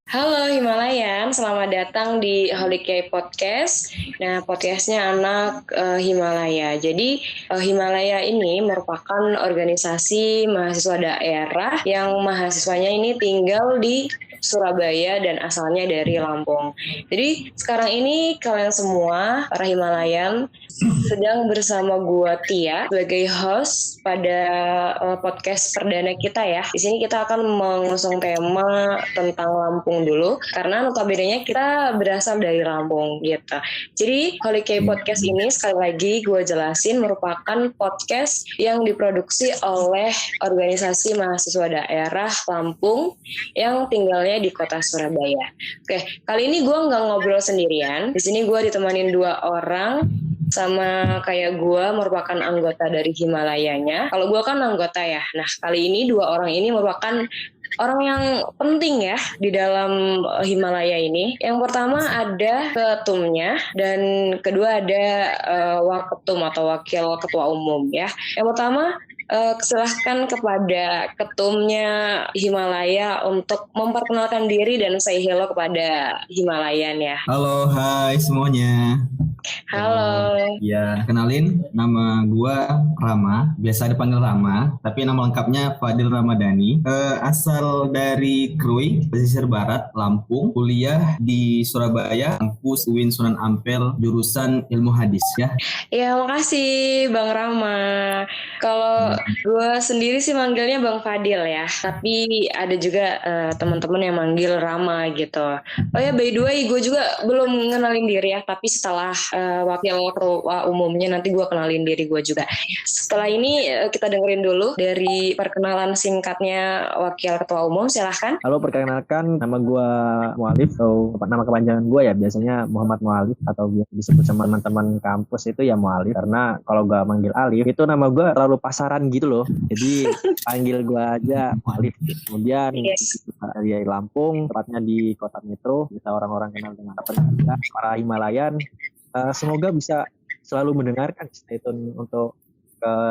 Halo Himalayan, selamat datang di Holy K Podcast. Nah, podcastnya anak Himalaya. Jadi Himalaya ini merupakan organisasi mahasiswa daerah yang mahasiswanya ini tinggal di Surabaya dan asalnya dari Lampung. Jadi sekarang ini kalian semua para Himalayan sedang bersama gua Tia sebagai host pada podcast perdana kita ya. Di sini kita akan mengusung tema tentang Lampung dulu karena notabene kita berasal dari Lampung gitu. Jadi Holy K Podcast ini sekali lagi gue jelasin merupakan podcast yang diproduksi oleh organisasi mahasiswa daerah Lampung yang tinggalnya di kota Surabaya. Oke, kali ini gue nggak ngobrol sendirian. Di sini gue ditemanin dua orang sama kayak gue merupakan anggota dari Himalayanya. Kalau gue kan anggota ya. Nah, kali ini dua orang ini merupakan orang yang penting ya di dalam Himalaya ini. Yang pertama ada ketumnya dan kedua ada waketum atau wakil ketua umum ya. Yang pertama silahkan kepada ketumnya Himalaya untuk memperkenalkan diri dan say hello kepada Himalayan ya. Halo, hai semuanya. Halo. Ya, kenalin nama gua Rama, biasa dipanggil Rama, tapi nama lengkapnya Fadil Ramadhani. Asal dari Krui, pesisir barat, Lampung, kuliah di Surabaya, kampus UIN Sunan Ampel, jurusan Ilmu Hadis ya. Ya, makasih Bang Rama. Kalau gue sendiri sih manggilnya Bang Fadil ya, tapi ada juga teman-teman yang manggil Rama gitu. Oh ya, by the way, gue juga belum ngenalin diri ya, tapi setelah wakil ketua umumnya nanti gue kenalin diri gue juga. Setelah ini kita dengerin dulu dari perkenalan singkatnya wakil ketua umum, silahkan. Halo, perkenalkan nama gue Mualif atau nama kepanjangan gue ya biasanya Muhammad Mualif atau disebut sama teman-teman kampus itu ya Mualif, karena kalau gue manggil Alif itu nama gue terlalu pasaran gitu loh, jadi panggil gue aja Mualif. Kemudian dari Lampung, tepatnya di kota Metro, bisa orang-orang kenal dengan para Himalayan. Semoga bisa selalu mendengarkan stay tune untuk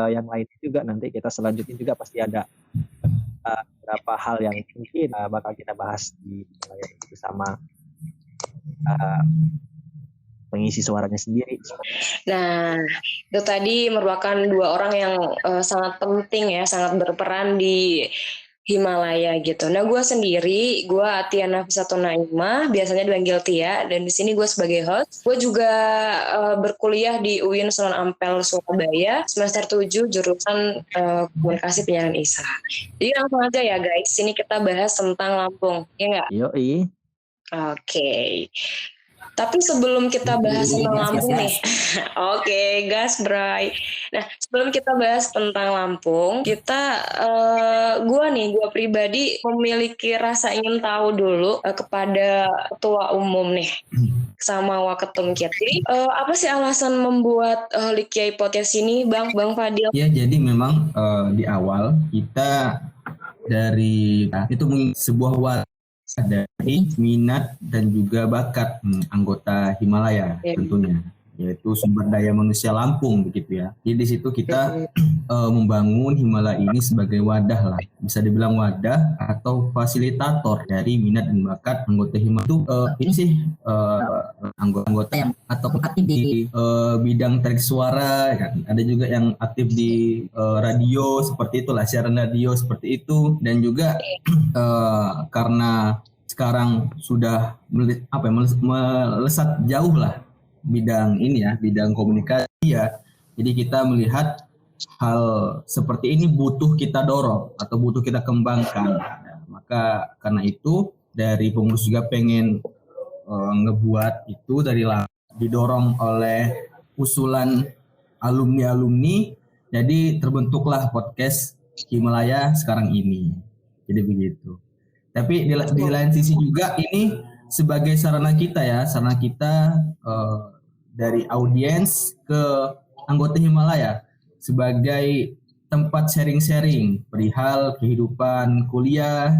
yang lain juga. Nanti kita selanjutnya juga pasti ada beberapa hal yang mungkin bakal kita bahas di bersama pengisi suaranya sendiri. Nah, itu tadi merupakan dua orang yang sangat penting ya, sangat berperan di Himalaya gitu. Nah, gue sendiri, gue Atia Nafisatun Naimah, biasanya dipanggil Tia, dan di sini gue sebagai host. Gue juga berkuliah di UIN Sunan Ampel Surabaya, semester 7, jurusan komunikasi penyiaran ISA. Jadi langsung aja ya guys, sini kita bahas tentang Lampung, ya nggak? Yoi. Oke. Tapi sebelum kita bahas tentang Lampung nih, oke, gas bray. Nah, sebelum kita bahas tentang Lampung, gue pribadi memiliki rasa ingin tahu dulu kepada ketua umum nih, sama waketum kita. Jadi, apa sih alasan membuat Holy Kiai Podcast ini, Bang Fadil? Ya, jadi memang di awal kita dari itu sebuah wadah dari minat dan juga bakat anggota Himalaya tentunya, yaitu sumber daya manusia Lampung begitu ya. Jadi di situ kita membangun Himalaya ini sebagai wadah lah, bisa dibilang wadah atau fasilitator dari minat dan bakat anggota Himalaya itu ini sih anggota yang atau aktif di bidang teknik suara kan. Ada juga yang aktif di radio seperti itulah, siaran radio seperti itu, dan juga karena sekarang sudah melesat jauh lah bidang ini ya, bidang komunikasi ya. Jadi kita melihat hal seperti ini butuh kita dorong atau butuh kita kembangkan. Maka karena itu dari pengurus juga pengen ngebuat itu dari didorong oleh usulan alumni-alumni. Jadi terbentuklah podcast Himalaya sekarang ini. Jadi begitu. Tapi di lain sisi juga ini sebagai sarana kita ya, sarana kita dari audiens ke anggota Himalaya sebagai tempat sharing-sharing perihal kehidupan kuliah,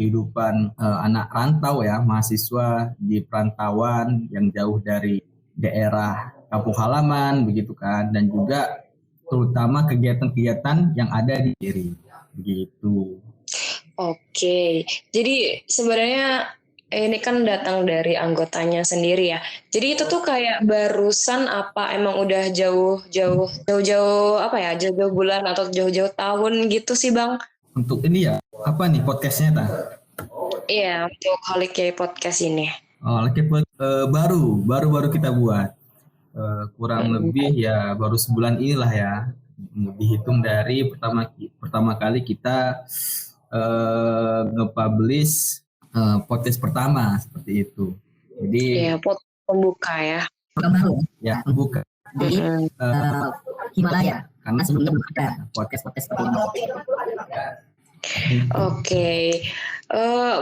kehidupan anak rantau ya, mahasiswa di perantauan yang jauh dari daerah kampung halaman begitu kan, dan juga terutama kegiatan-kegiatan yang ada di diri begitu. Oke, jadi sebenarnya ini kan datang dari anggotanya sendiri ya. Jadi itu tuh kayak barusan apa emang udah jauh-jauh apa ya, jauh-jauh bulan atau jauh-jauh tahun gitu sih Bang? Untuk ini ya, apa nih podcastnya ta? Iya, untuk Holik Kiai Podcast ini. Oh, baru kita buat. Kurang Mm. lebih ya baru sebulan inilah ya. Dihitung dari pertama kali kita nge-publish podcast pertama seperti itu. Jadi Iya, pembuka ya. baru ya buka di Mm-mm. Himalaya karena sebelumnya belum ada podcast seperti ini. Oke,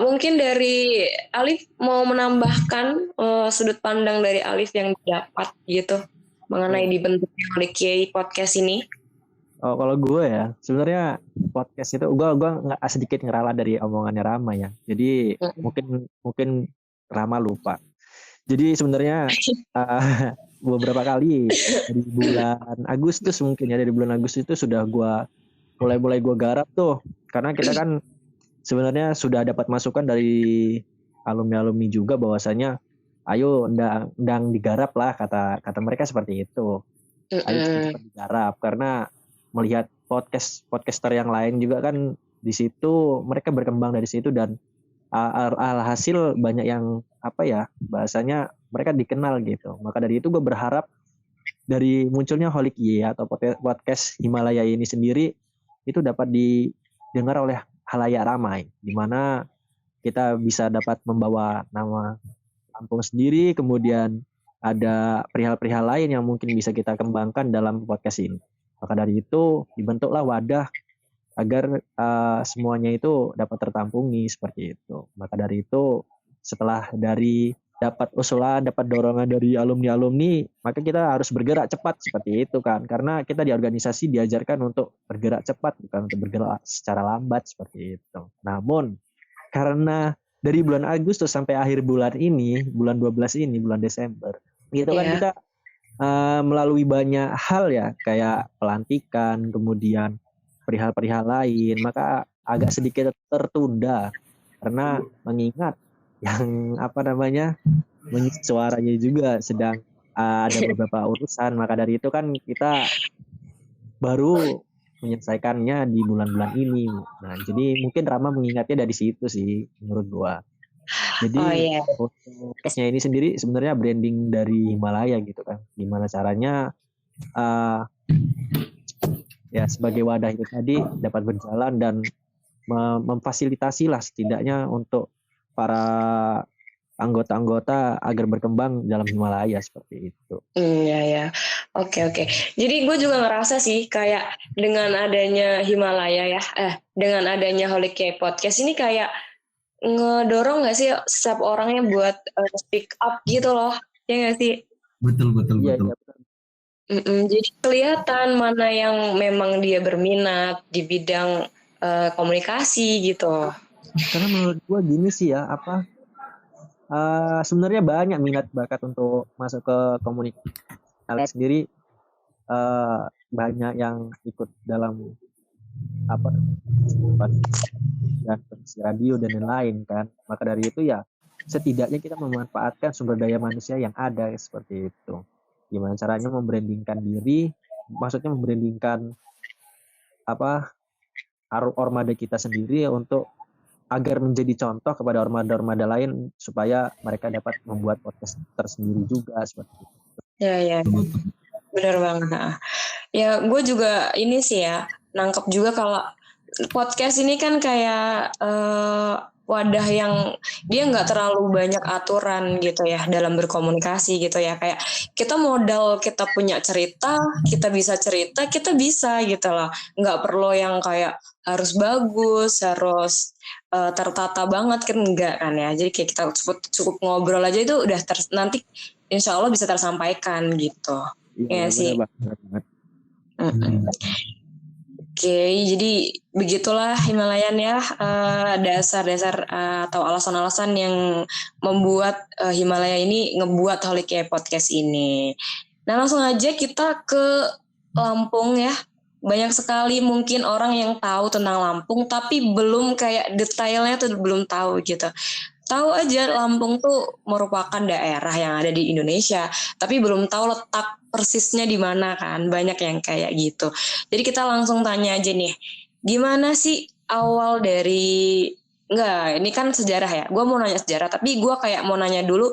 mungkin dari Alif mau menambahkan sudut pandang dari Alif yang didapat gitu mengenai dibentuknya Holik Kiai Podcast ini. Oh, kalau gue ya, sebenarnya podcast itu gue nggak sedikit ngeralat dari omongannya Rama ya. Jadi mungkin Rama lupa. Jadi sebenarnya beberapa kali dari bulan Agustus mungkin ya, dari bulan Agustus itu sudah gue mulai gue garap tuh, karena kita kan sebenarnya sudah dapat masukan dari alumni juga bahwasanya ayo ndang digarap lah, kata mereka seperti itu. Ayo cepat digarap, karena melihat podcaster yang lain juga kan di situ mereka berkembang dari situ, dan alhasil banyak yang apa ya bahasanya mereka dikenal gitu. Maka dari itu gue berharap dari munculnya Holik Kiai atau podcast Himalaya ini sendiri itu dapat didengar oleh halayak ramai, di mana kita bisa dapat membawa nama kampung sendiri, kemudian ada perihal-perihal lain yang mungkin bisa kita kembangkan dalam podcast ini. Maka dari itu dibentuklah wadah agar semuanya itu dapat tertampungi seperti itu. Maka dari itu setelah dari dapat usulan, dapat dorongan dari alumni, maka kita harus bergerak cepat seperti itu kan. Karena kita di organisasi diajarkan untuk bergerak cepat, bukan untuk bergerak secara lambat seperti itu. Namun karena dari bulan Agustus sampai akhir bulan ini, bulan 12 ini, bulan Desember, itu kan kita melalui banyak hal ya, kayak pelantikan, kemudian perihal-perihal lain, maka agak sedikit tertunda karena mengingat yang mengisi suaranya juga sedang ada beberapa urusan. Maka dari itu kan kita baru menyelesaikannya di bulan-bulan ini. Nah, jadi mungkin Rama mengingatnya dari situ sih menurut gua. Jadi podcastnya ini sendiri sebenarnya branding dari Himalaya gitu kan. Gimana caranya ya sebagai wadah itu tadi dapat berjalan dan memfasilitasi lah setidaknya untuk para anggota-anggota agar berkembang dalam Himalaya seperti itu. Ya. Oke. Jadi gue juga ngerasa sih kayak dengan adanya Himalaya ya, dengan adanya Holik Kiai Podcast ini kayak ngedorong nggak sih setiap orangnya buat speak up gitu loh, ya nggak sih? Betul. Iya. Jadi kelihatan mana yang memang dia berminat di bidang komunikasi gitu. Karena menurut gue gini sih ya, sebenarnya banyak minat bakat untuk masuk ke komunikasi sendiri, banyak yang ikut dalam dan radio dan lain-lain kan. Maka dari itu ya setidaknya kita memanfaatkan sumber daya manusia yang ada seperti itu. Gimana caranya membrandingkan diri, maksudnya membrandingkan ormada kita sendiri untuk agar menjadi contoh kepada ormada-ormada lain supaya mereka dapat membuat podcast tersendiri juga seperti itu. Ya. Benar banget. Ya, gue juga ini sih ya nangkep juga kalau podcast ini kan kayak wadah yang dia nggak terlalu banyak aturan gitu ya dalam berkomunikasi gitu ya, kayak kita modal kita punya cerita, kita bisa gitu loh, nggak perlu yang kayak harus bagus, harus tertata banget kan, enggak kan ya. Jadi kayak kita cukup ngobrol aja itu udah nanti insya Allah bisa tersampaikan gitu. Iya sih. Banget. Oke, jadi begitulah Himalayan ya, dasar-dasar atau alasan-alasan yang membuat Himalaya ini ngebuat Holik Kiai Podcast ini. Nah, langsung aja kita ke Lampung ya. banyak sekali mungkin orang yang tahu tentang Lampung tapi belum kayak detailnya tuh belum tahu gitu. Tahu aja Lampung tuh merupakan daerah yang ada di Indonesia, tapi belum tahu letak persisnya di mana kan. Banyak yang kayak gitu. Jadi kita langsung tanya aja nih, gimana sih awal dari enggak, ini kan sejarah ya. Gue mau nanya sejarah, tapi gue kayak mau nanya dulu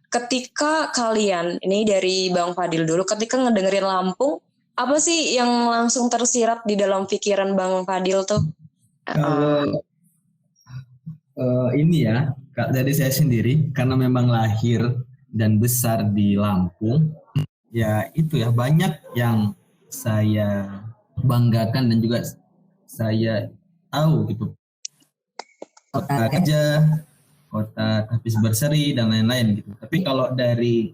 ketika kalian, ini dari Bang Fadil dulu, ketika ngedengerin Lampung, apa sih yang langsung tersirat di dalam pikiran Bang Fadil tuh? Kalau ini ya, dari saya sendiri, karena memang lahir dan besar di Lampung, ya itu ya banyak yang saya banggakan dan juga saya tahu gitu. Kota Gajah, kota Tapis Berseri dan lain-lain gitu. Tapi kalau dari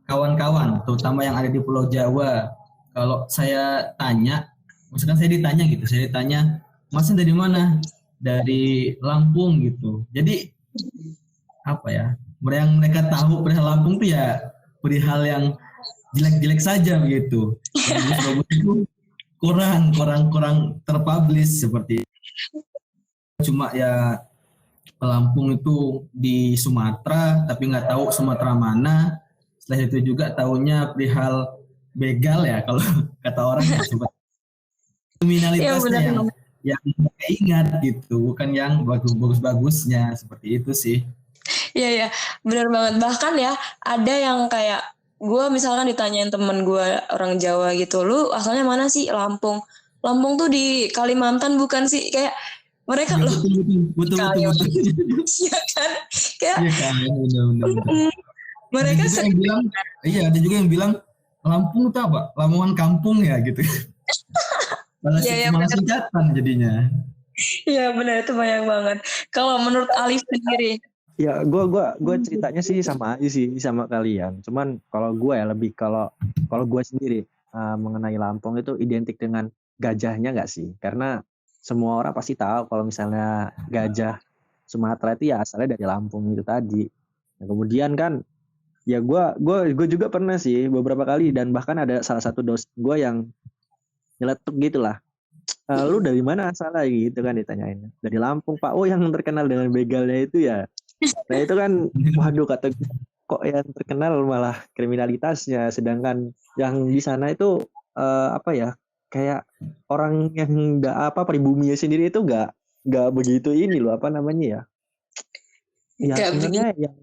kawan-kawan, terutama yang ada di Pulau Jawa, kalau saya tanya, misalkan saya ditanya, masnya dari mana? Dari Lampung gitu. Jadi apa ya? Yang mereka tahu perihal Lampung tuh ya perihal yang jelek-jelek saja begitu. Yang bagus-bagus itu kurang terpublish seperti itu. Cuma ya Lampung itu di Sumatera, tapi nggak tahu Sumatera mana. Setelah itu juga tahunya perihal begal ya, kalau kata orang ya seperti kriminalitasnya yang mereka ingat gitu, bukan yang bagus-bagusnya seperti itu sih. Iya ya, benar banget. Bahkan ya ada yang kayak gue misalkan ditanyain temen gue orang Jawa gitu, lu asalnya mana sih? Lampung. Lampung tuh di Kalimantan bukan sih? Kayak mereka Ya, loh betul. Iya kan? Kayak Iya kan, benar. mereka sering Ada juga yang bilang Lampung itu apa? Lamongan kampung ya gitu. Malah singkatan jadinya. Iya benar, itu banyak banget. Kalau menurut Alif sendiri, Ya, gue ceritanya sih sama aja sih sama kalian. Cuman kalau gue ya lebih kalau gue sendiri mengenai Lampung itu identik dengan gajahnya nggak sih? Karena semua orang pasti tahu kalau misalnya gajah Sumatera itu ya asalnya dari Lampung itu tadi. Nah, kemudian kan ya gue juga pernah sih beberapa kali, dan bahkan ada salah satu dosen gue yang nyeletuk gitulah. Lu dari mana asalnya gitu kan ditanyain. Dari Lampung, Pak. Oh, yang terkenal dengan begalnya itu ya. Nah itu kan, waduh, kata gue, kok yang terkenal malah kriminalitasnya, sedangkan yang di sana itu apa ya, kayak orang yang pribuminya sendiri itu nggak begitu ini loh, apa namanya ya sebenarnya yang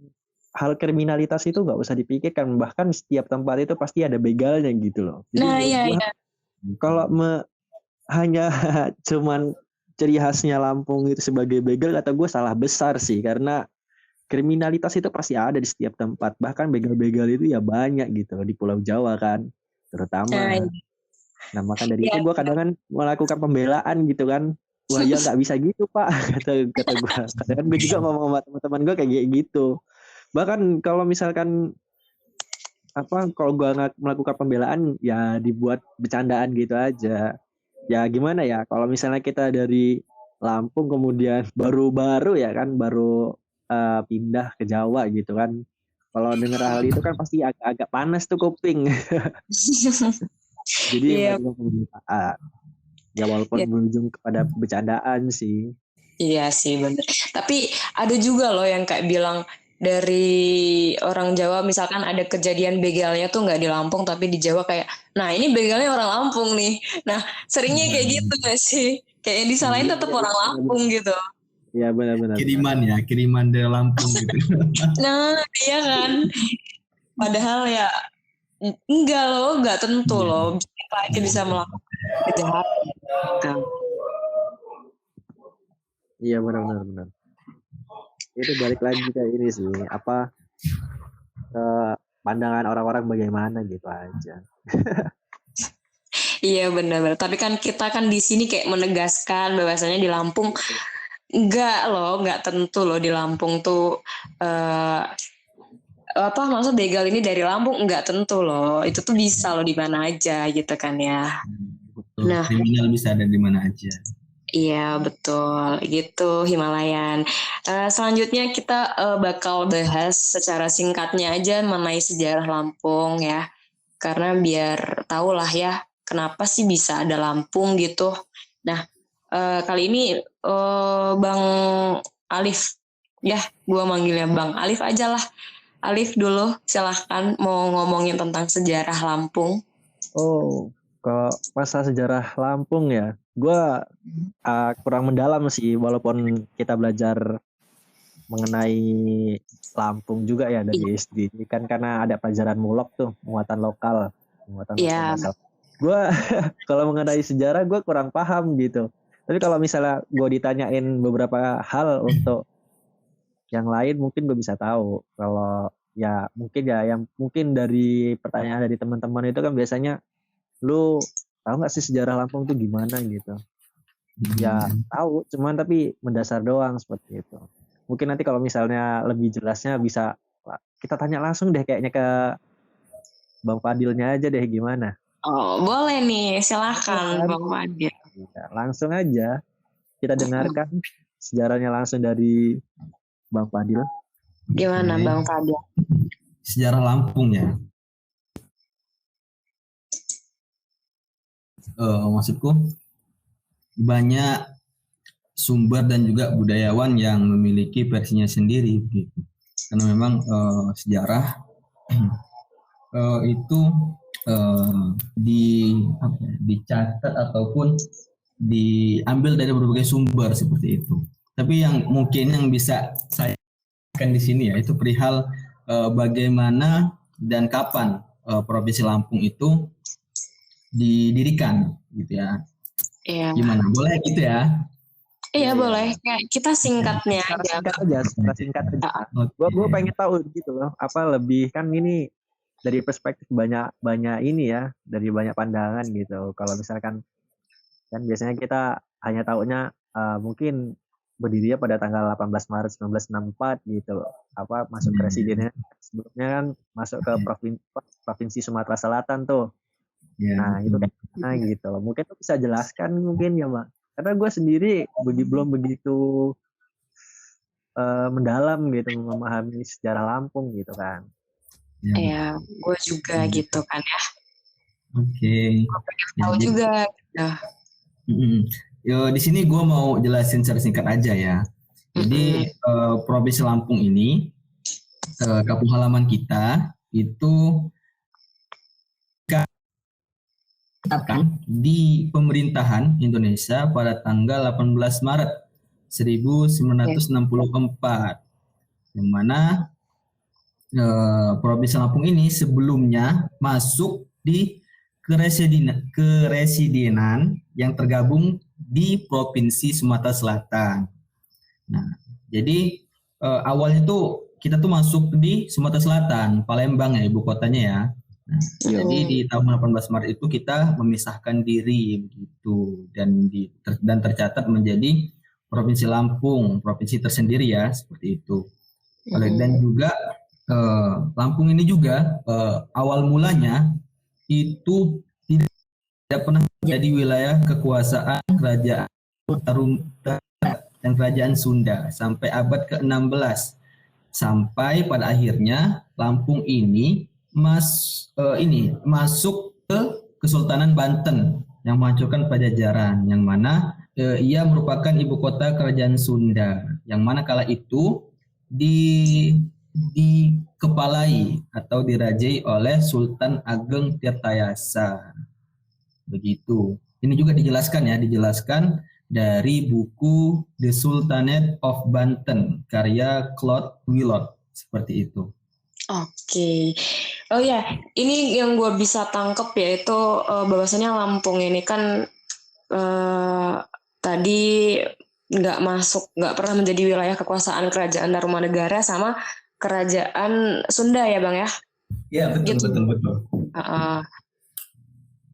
hal kriminalitas itu nggak usah dipikirkan, bahkan setiap tempat itu pasti ada begalnya gitu loh. Jadi iya. kalau hanya cuman ciri khasnya Lampung itu sebagai begal, kata gue salah besar sih, karena kriminalitas itu pasti ada di setiap tempat. Bahkan begal-begal itu ya banyak gitu di Pulau Jawa kan, terutama. Nah maka dari itu gue kadang kan melakukan pembelaan gitu kan. Wah ya nggak bisa gitu Pak, kata gue. Kadang gue juga ngomong sama teman-teman gue kayak gitu. Bahkan kalau misalkan kalau gue nggak melakukan pembelaan ya dibuat bercandaan gitu aja. Ya gimana ya, kalau misalnya kita dari Lampung kemudian baru ya kan, baru pindah ke Jawa gitu kan. Kalau dengar hal itu kan pasti agak panas tuh kuping. Jadi ya walaupun berujung kepada bercandaan sih. Iya sih bener. Tapi ada juga loh yang kayak bilang dari orang Jawa, misalkan ada kejadian begalnya tuh nggak di Lampung tapi di Jawa, kayak, nah ini begalnya orang Lampung nih. Nah seringnya kayak gitu nggak sih? Kayak yang disalahin tetap orang Lampung gitu. Iya benar-benar. Kiriman dari Lampung gitu. Nah iya kan. Padahal ya enggak loh, nggak tentu loh. Kita aja bisa melakukan kejahatan. Iya benar. Itu balik lagi ke ini sih, pandangan orang-orang bagaimana gitu aja. Iya benar-benar. Tapi kan kita kan di sini kayak menegaskan bahwasanya di Lampung nggak tentu loh di Lampung tuh maksud begal ini dari Lampung, nggak tentu loh. Itu tuh bisa loh di mana aja gitu kan ya. Betul, nah, kriminal bisa ada di mana aja. Iya betul, gitu Himalayan. Selanjutnya kita bakal bahas secara singkatnya aja mengenai sejarah Lampung ya, karena biar tahu lah ya kenapa sih bisa ada Lampung gitu. Nah, kali ini Bang Alif, ya gue manggilnya Bang Alif aja lah. Alif dulu, silahkan mau ngomongin tentang sejarah Lampung. Oh, kalau masa sejarah Lampung ya, gue kurang mendalam sih, walaupun kita belajar mengenai Lampung juga ya dari SD. Kan karena ada pelajaran mulok tuh, muatan lokal masalah. Gue kalau mengenai sejarah gue kurang paham gitu. Tapi kalau misalnya gue ditanyain beberapa hal untuk yang lain, mungkin gue bisa tahu. Kalau ya mungkin ya yang mungkin dari pertanyaan dari teman-teman itu kan biasanya, lu tahu nggak sih sejarah Lampung tuh gimana gitu? Ya tahu, cuman tapi mendasar doang seperti itu. Mungkin nanti kalau misalnya lebih jelasnya bisa kita tanya langsung deh kayaknya ke Bang Fadilnya aja deh, gimana? Oh, boleh nih, silahkan Bang Fadil. Langsung aja kita dengarkan sejarahnya langsung dari Bang Fadil. Gimana Bang Fadil? Sejarah Lampung ya. Maksudku banyak sumber dan juga budayawan yang memiliki versinya sendiri gitu. Karena memang sejarah itu dicatat ataupun diambil dari berbagai sumber seperti itu. Tapi yang mungkin yang bisa saya di sini ya itu perihal bagaimana dan kapan Provinsi Lampung itu didirikan gitu ya. Iya. Gimana? Boleh gitu ya? Iya boleh. Kayak kita singkatnya aja. Singkat aja. Gue pengen tahu gitu loh. Apa lebih kan ini dari perspektif banyak ini ya, dari banyak pandangan gitu. Kalau misalkan kan biasanya kita hanya tahunya mungkin berdirinya pada tanggal 18 Maret 1964 gitu loh. Apa masuk presidennya sebelumnya kan masuk ke provinsi Sumatera Selatan tuh. Nah itu kan gitu loh. Mungkin tuh bisa jelaskan mungkin ya Mbak. Karena gue sendiri belum begitu mendalam gitu memahami sejarah Lampung gitu kan. Iya, gue juga gitu kan ya. Oke. Tahu juga. Yo, di sini gue mau jelasin secara singkat aja ya. Jadi Provinsi Lampung ini kampung halaman kita itu di pemerintahan Indonesia pada tanggal 18 Maret 1964, yang mana Provinsi Lampung ini sebelumnya masuk di keresidenan yang tergabung di Provinsi Sumatera Selatan. Nah, jadi awalnya tuh kita tuh masuk di Sumatera Selatan, Palembang ya ibu kotanya ya. Nah, jadi di tahun 18 Maret itu kita memisahkan diri begitu dan tercatat menjadi Provinsi Lampung, provinsi tersendiri ya seperti itu. Dan juga Lampung ini juga awal mulanya itu tidak pernah menjadi wilayah kekuasaan kerajaan dan kerajaan Sunda sampai abad ke-16, sampai pada akhirnya Lampung ini masuk ke Kesultanan Banten yang menghancurkan Pajajaran, yang mana ia merupakan ibu kota kerajaan Sunda, yang mana kala itu dikepalai atau dirajai oleh Sultan Ageng Tirtayasa. Begitu. Ini juga dijelaskan dari buku The Sultanate of Banten karya Claude Willot, seperti itu. Oke. Oh ya, ini yang gue bisa tangkep yaitu bahwasannya Lampung ini kan tadi nggak pernah menjadi wilayah kekuasaan kerajaan Tarumanegara sama kerajaan Sunda ya Bang ya? Iya betul.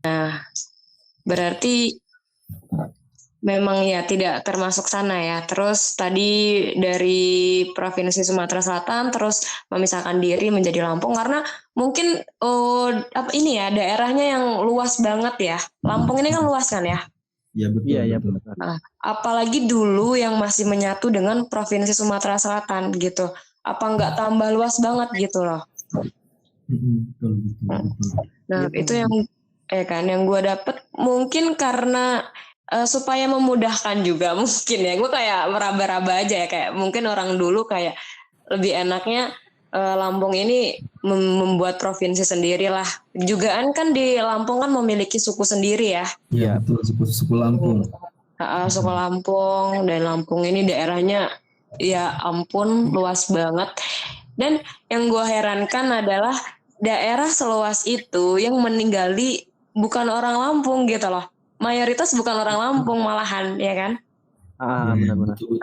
Nah, berarti memang ya tidak termasuk sana ya. Terus tadi dari Provinsi Sumatera Selatan terus memisahkan diri menjadi Lampung karena mungkin ini ya daerahnya yang luas banget ya. Lampung ini kan luas kan ya? Iya betul. Iya betul. Nah, apalagi dulu yang masih menyatu dengan Provinsi Sumatera Selatan gitu. Apa nggak tambah luas banget gitu loh? Betul. Nah itu yang ya kan, yang gue dapet mungkin karena supaya memudahkan juga mungkin ya, gue kayak meraba-raba aja ya, kayak mungkin orang dulu kayak lebih enaknya Lampung ini membuat provinsi sendiri lah. Jugaan kan di Lampung kan memiliki suku sendiri ya. Iya betul, suku Lampung. Suku Lampung, dan Lampung ini daerahnya ya ampun luas banget. Dan yang gue herankan adalah daerah seluas itu yang meninggali bukan orang Lampung gitu loh. Mayoritas bukan orang Lampung malahan, ya kan? Benar-benar. Betul.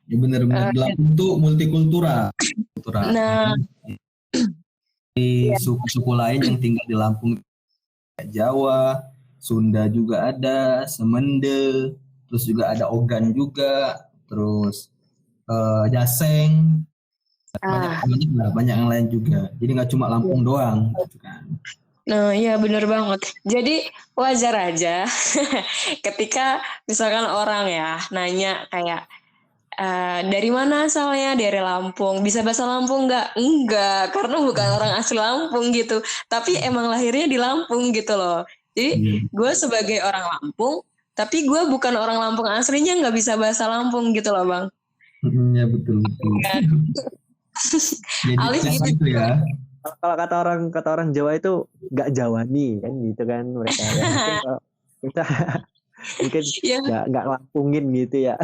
Ya benar-benar Lampung tuh multikultural. Nah, di suku-suku lain yang tinggal di Lampung, Jawa, Sunda juga ada, Semende, terus juga ada Ogan juga, terus Jaseng, banyak yang lain juga. Jadi nggak cuma Lampung doang, gitu kan. Nah, iya bener banget. Jadi wajar aja ketika misalkan orang ya nanya kayak dari mana asalnya, dari Lampung, bisa bahasa Lampung nggak? Enggak, karena bukan orang asli Lampung gitu. Tapi emang lahirnya di Lampung gitu loh. Jadi gue sebagai orang Lampung, tapi gue bukan orang Lampung aslinya, nggak bisa bahasa Lampung gitu loh bang. Ya betul. Jadi Alif gitu ya. Kalau kata orang Jawa itu nggak Jawani kan gitu kan mereka ya. Kita mungkin nggak lampungin gitu ya.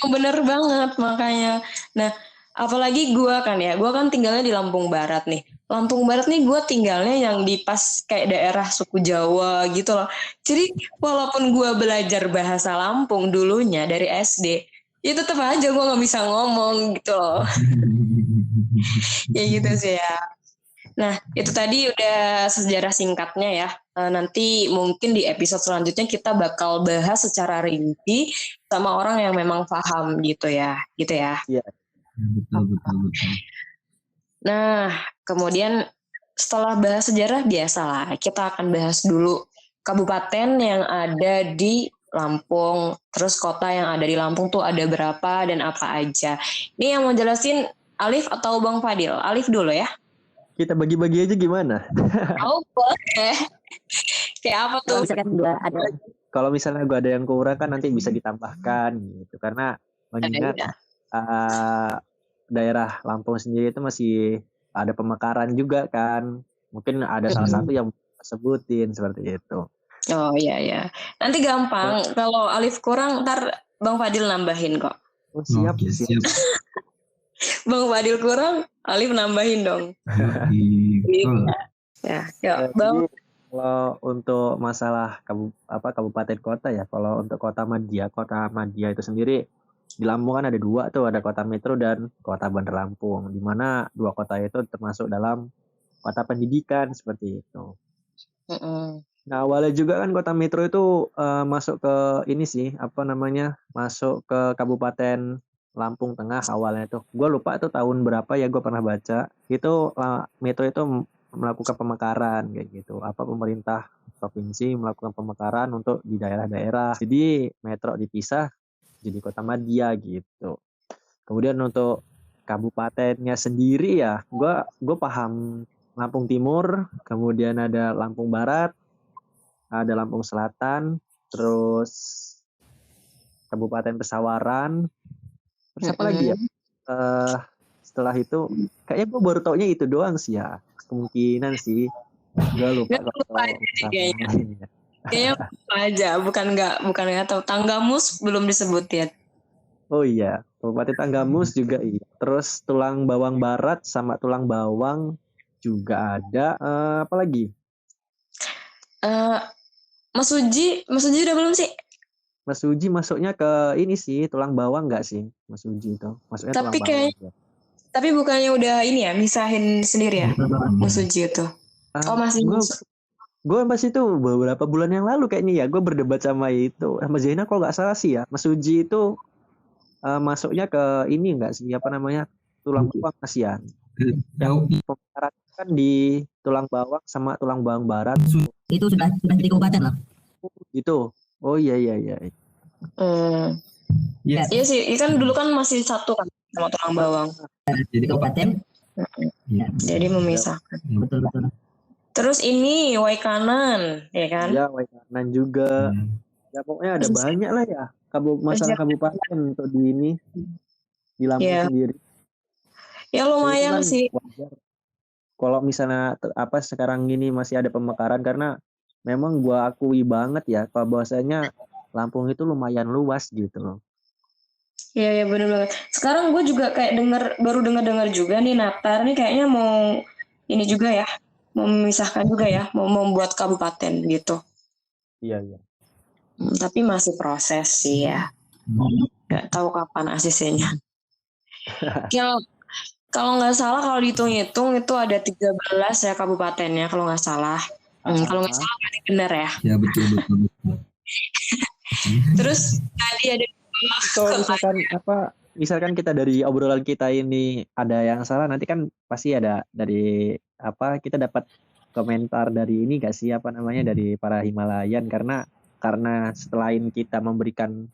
Bener banget makanya. Nah apalagi gue kan tinggalnya di Lampung Barat nih. Lampung Barat nih gue tinggalnya yang di pas kayak daerah suku Jawa gitu loh. Jadi walaupun gue belajar bahasa Lampung dulunya dari SD, ya tetap aja gue nggak bisa ngomong gitu loh. Ya gitu sih ya. Nah, itu tadi udah sejarah singkatnya ya. Nanti mungkin di episode selanjutnya kita bakal bahas secara rinci sama orang yang memang paham gitu ya. Iya. Betul. Nah, kemudian setelah bahas sejarah biasalah, kita akan bahas dulu kabupaten yang ada di Lampung, terus kota yang ada di Lampung tuh ada berapa dan apa aja. Ini yang mau jelasin Alif atau Bang Fadil? Alif dulu ya. Kita bagi-bagi aja gimana? Oh boleh. Kayak apa tuh? Kalau misalnya gue ada yang kurang kan nanti bisa ditambahkan gitu. Karena mengingat daerah Lampung sendiri itu masih ada pemekaran juga kan. Mungkin ada salah satu yang sebutin seperti itu. Oh iya. Nanti gampang. Kalau Alif kurang ntar Bang Fadil nambahin kok. Oh, siap. Bang Fadil kurang, Alif nambahin dong. Ya, Bang. Kalau untuk masalah kabupaten kota ya, kalau untuk kota Madya itu sendiri di Lampung kan ada dua tuh, ada kota Metro dan kota Bandar Lampung, di mana dua kota itu termasuk dalam kota pendidikan seperti itu. Nah awalnya juga kan kota Metro itu masuk ke ini sih, masuk ke Kabupaten Lampung Tengah awalnya tuh. Gue lupa itu tahun berapa ya, gue pernah baca. Itu Metro itu melakukan pemekaran kayak gitu. Pemerintah provinsi melakukan pemekaran untuk di daerah-daerah. Jadi Metro dipisah jadi kota Madya gitu. Kemudian untuk kabupatennya sendiri ya, gue paham Lampung Timur, kemudian ada Lampung Barat, ada Lampung Selatan, terus Kabupaten Pesawaran. Terus apa lagi ya? Setelah itu kayaknya gue baru taunya itu doang sih ya. Kemungkinan sih. Gue lupa kayaknya lupa aja. Bukan nggak tahu. Tanggamus belum disebutin. Oh iya, Kabupaten Tanggamus juga iya. Terus Tulang Bawang Barat sama Tulang Bawang juga ada. Apa lagi? Mas Uji udah belum sih? Mas Uji masuknya ke ini sih, Tulang Bawang nggak sih? Mas Uji itu masuknya tapi Tulang Bawang. Tapi bukannya udah ini ya, misahin sendiri ya, Mas Uji itu? Masih. Gue pas itu beberapa bulan yang lalu kayaknya ya, gue berdebat sama itu, sama Zaina kalau nggak salah sih ya. Mas Uji itu masuknya ke ini nggak sih? Tulang Bawang kasihan. Yang pemekaran kan di Tulang Bawang sama Tulang Bawang Barat. Itu sudah jadi kabupaten loh. Gitu. Oh iya. Iya sih, itu kan dulu kan masih satu kan sama Tulang Bawang. Jadi kabupaten. Jadi memisahkan. Betul. Terus ini Y kanan, ya kan? Ya, Waikanan juga. Ya pokoknya ada banyak lah ya. Masalah kabupaten untuk di ini di Lampung Ya. sendiri. Ya Itu lumayan kan sih. wajar. Kalau misalnya sekarang gini masih ada pemekaran karena memang gua akui banget ya kalau bahwasanya Lampung itu lumayan luas gitu loh. Iya, ya bener banget. Sekarang gue juga kayak baru dengar juga nih Natar nih kayaknya mau ini juga ya, mau memisahkan juga ya, mau membuat kabupaten gitu. Iya. Tapi masih proses sih ya. Nggak tahu kapan ACC-nya. Kalau nggak salah kalau dihitung-hitung itu ada 13 ya kabupatennya kalau nggak salah. Kalau nggak salah berarti benar ya. Ya betul. Terus tadi ada Kalau misalkan kita dari obrolan kita ini ada yang salah, nanti kan pasti ada dari kita dapat komentar dari ini gak sih dari para Himalayan karena selain kita memberikan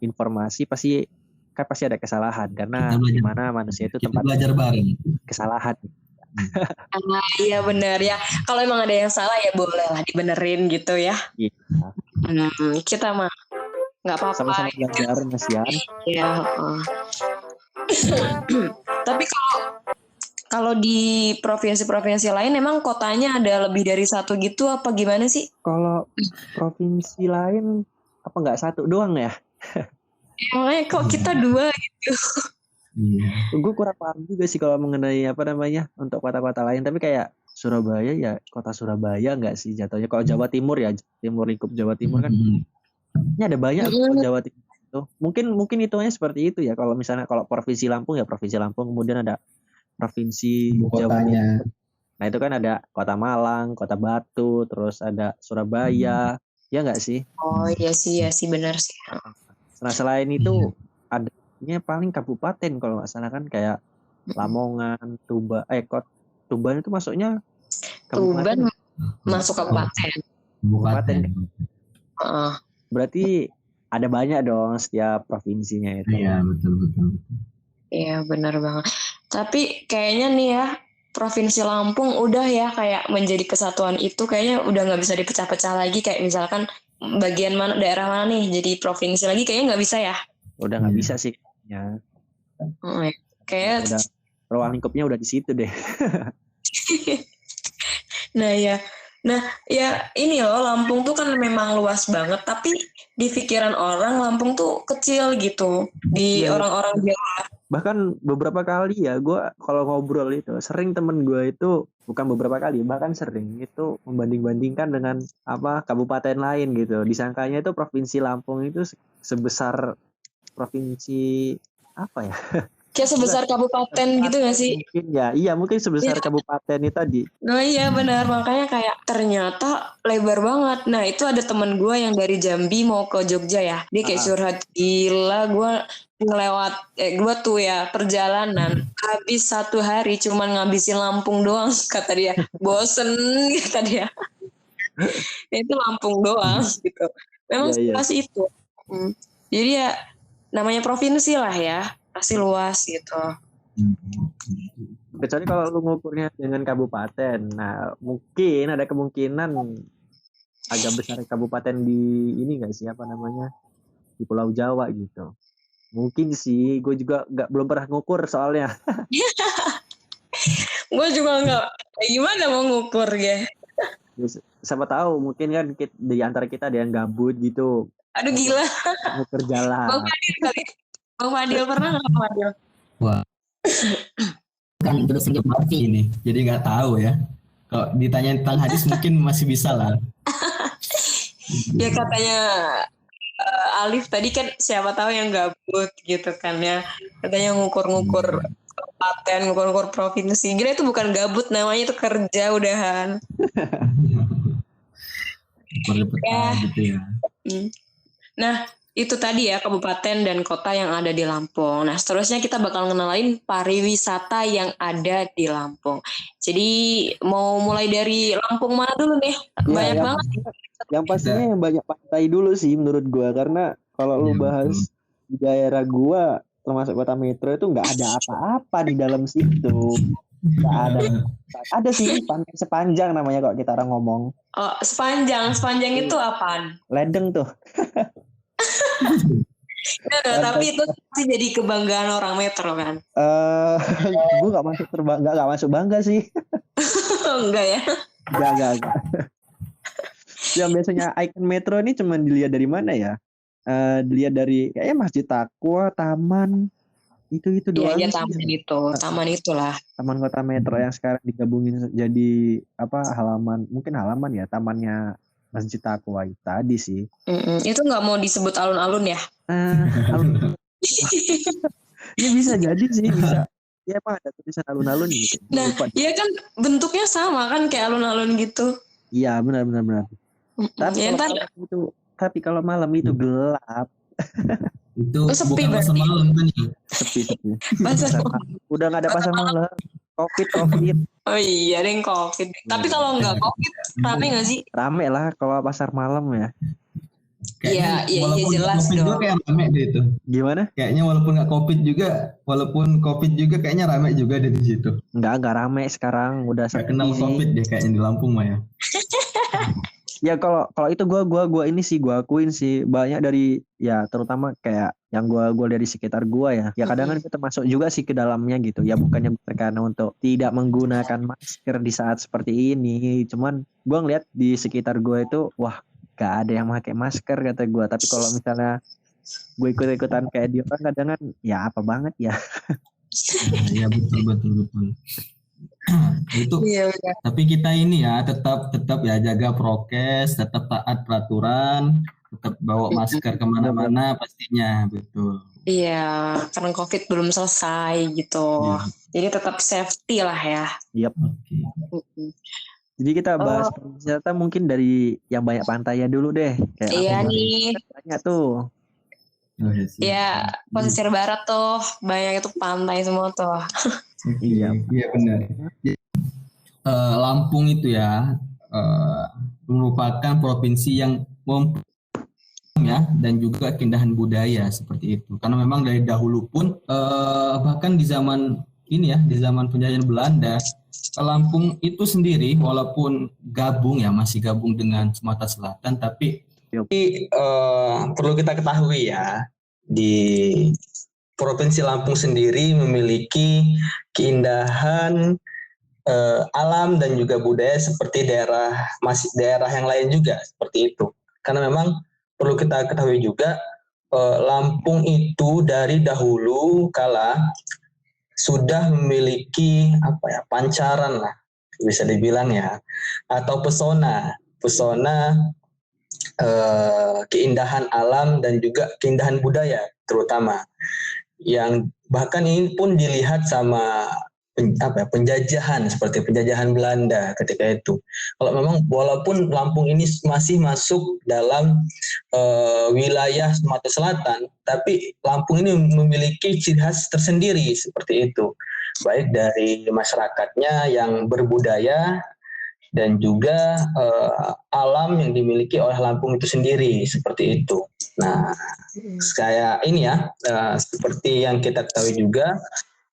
informasi pasti ada kesalahan karena di mana manusia itu tempat belajar bareng kesalahan. Iya benar ya. Kalau emang ada yang salah ya boleh lah dibenerin gitu ya. Iya. Kita mah nggak apa-apa. Sama-sama belajar Mas Yan. Iya. Tapi kalau di provinsi-provinsi lain emang kotanya ada lebih dari satu gitu apa gimana sih? Kalau provinsi lain apa nggak satu doang ya? Makanya kok kita dua gitu. Iya. Gue kurang paham juga sih kalau mengenai untuk kota-kota lain. Tapi kayak Surabaya ya kota Surabaya nggak sih jatuhnya? Kalau Jawa Timur ya lingkup Jawa Timur kan. Ini ada banyak Jawa Timur itu. Mungkin hitungannya seperti itu ya. Kalau misalnya Provinsi Lampung ya Provinsi Lampung, kemudian ada Provinsi Jawa Timur. Nah itu kan ada Kota Malang, Kota Batu, terus ada Surabaya, ya nggak sih? Oh iya sih benar sih. Nah selain itu adanya paling kabupaten kalau nggak salah kan kayak Lamongan, Tuban itu masuknya Tuban masuk kabupaten. Kabupaten. Berarti ada banyak dong setiap provinsinya itu. Iya betul. Iya benar banget. Tapi kayaknya nih ya Provinsi Lampung udah ya kayak menjadi kesatuan itu kayaknya udah nggak bisa dipecah-pecah lagi kayak misalkan bagian mana daerah mana nih jadi provinsi lagi kayaknya nggak bisa ya. Udah nggak bisa sih ya. Kayak udah ruang lingkupnya udah di situ deh. Nah ya ini loh Lampung tuh kan memang luas banget tapi di pikiran orang Lampung tuh kecil gitu di orang-orang Jawa. Bahkan beberapa kali ya gue kalau ngobrol itu sering temen gue itu bukan beberapa kali bahkan sering itu membanding-bandingkan dengan kabupaten lain gitu. Disangkanya itu provinsi Lampung itu sebesar provinsi apa ya? Kayak sebesar kabupaten gitu gak sih? Mungkin ya, iya mungkin sebesar kabupaten itu tadi. Nah iya benar, makanya kayak ternyata lebar banget. Nah itu ada temen gue yang dari Jambi mau ke Jogja ya. Dia kayak curhat, gila gue gue tuh ya perjalanan habis 1 hari cuman ngabisin Lampung doang kata dia. Bosen kata dia. Itu Lampung doang gitu. Memang seluas itu. Jadi ya namanya provinsi lah ya. Pasti luas gitu. Kecuali kalau lu ngukurnya dengan kabupaten, nah mungkin ada kemungkinan agak besar kabupaten di ini nggak sih di Pulau Jawa gitu. Mungkin sih, gue juga belum pernah ngukur soalnya. Gue juga nggak. Gimana mau ngukur ya? Siapa tahu mungkin kan di antara kita ada yang gabut gitu. Aduh gila. Ngukur jalan. Bang Fadil pernah nggak Bang Fadil? Wah, kan terus singkat banget ini jadi nggak tahu ya. Kalau ditanya tentang hadis mungkin masih bisa lah. Ya katanya Alif tadi kan siapa tahu yang gabut gitu kan ya. Katanya ngukur-ngukur kabupaten, ngukur-ngukur provinsi. Gila itu bukan gabut namanya itu kerja udahan. Gitu ya. Nah itu tadi ya kabupaten dan kota yang ada di Lampung. Nah seterusnya kita bakal ngenalin pariwisata yang ada di Lampung. Jadi mau mulai dari Lampung mana dulu nih? Banyak banget. Yang pastinya yang banyak pantai dulu sih menurut gua karena kalau lu bahas di daerah gua termasuk kota metro itu nggak ada apa-apa di dalam situ. Nggak ada. Ada sih pantai sepanjang namanya kalau kita orang ngomong. Oh, sepanjang itu apaan? Ledeng tuh. Tapi itu pasti jadi kebanggaan orang Metro kan? Gue nggak masuk bangga sih. Enggak ya? Enggak. Yang biasanya ikon Metro ini cuma dilihat dari mana ya? Dilihat dari kayaknya Masjid Taqwa, Taman, itu doang. Iya, taman itulah. Taman Kota Metro yang sekarang digabungin jadi mungkin halaman ya, tamannya Masjid Taqwa tadi sih. Itu nggak mau disebut alun-alun ya? Ya bisa jadi sih, bisa. Ya emang ada tulisan alun-alun gitu. Nah, iya kan bentuknya sama kan kayak alun-alun gitu. Iya, benar. Tapi kalau malam itu gelap. Itu sepi bukan pasar malam kan ya? Sepi. Udah nggak ada pasar malam. Covid. Oh iya, ada yang Covid. Tapi kalau nggak Covid, rame nggak sih? Rame lah kalau pasar malam ya. Iya, jelas COVID dong. juga kayak rame deh itu. Gimana? Kayaknya walaupun COVID juga kayaknya rame juga deh di situ. Nggak rame sekarang, udah Gak kenal COVID deh kayaknya di Lampung mah ya. Ya kalau itu gue ini sih gue akuin sih banyak dari ya terutama kayak yang gue dari sekitar gue ya. Ya kadang kan kita masuk juga sih ke dalamnya gitu. Ya bukannya karena untuk tidak menggunakan masker di saat seperti ini. Cuman gue ngeliat di sekitar gue itu wah gak ada yang pakai masker kata gue. Tapi kalau misalnya gue ikut-ikutan kayak dia orang kadang kan ya apa banget ya. Ya betul. Itu tapi kita ini ya tetap ya jaga prokes, tetap taat peraturan, tetap bawa masker kemana-mana pastinya, betul. Iya, karena COVID belum selesai gitu. Jadi tetap safety lah ya. Yep. Jadi kita bahas pariwisata mungkin dari yang banyak pantainya dulu deh. Kayak iya nih. Banyak tuh. Iya, pesisir barat tuh banyak itu pantai semua tuh. Iya benar. Lampung itu ya merupakan provinsi yang ya dan juga keindahan budaya seperti itu. Karena memang dari dahulu pun bahkan di zaman ini ya, di zaman penjajahan Belanda, Lampung itu sendiri walaupun masih gabung dengan Sumatera Selatan, tapi perlu kita ketahui ya, di Provinsi Lampung sendiri memiliki keindahan alam dan juga budaya seperti daerah yang lain juga seperti itu. Karena memang perlu kita ketahui juga Lampung itu dari dahulu kala sudah memiliki pancaran lah bisa dibilang ya, atau pesona keindahan alam dan juga keindahan budaya terutama, yang bahkan ini pun dilihat sama penjajahan seperti penjajahan Belanda ketika itu. Kalau memang walaupun Lampung ini masih masuk dalam wilayah Sumatera Selatan, tapi Lampung ini memiliki ciri khas tersendiri seperti itu, baik dari masyarakatnya yang berbudaya dan juga alam yang dimiliki oleh Lampung itu sendiri seperti itu. Nah, kayak ini ya, seperti yang kita ketahui juga,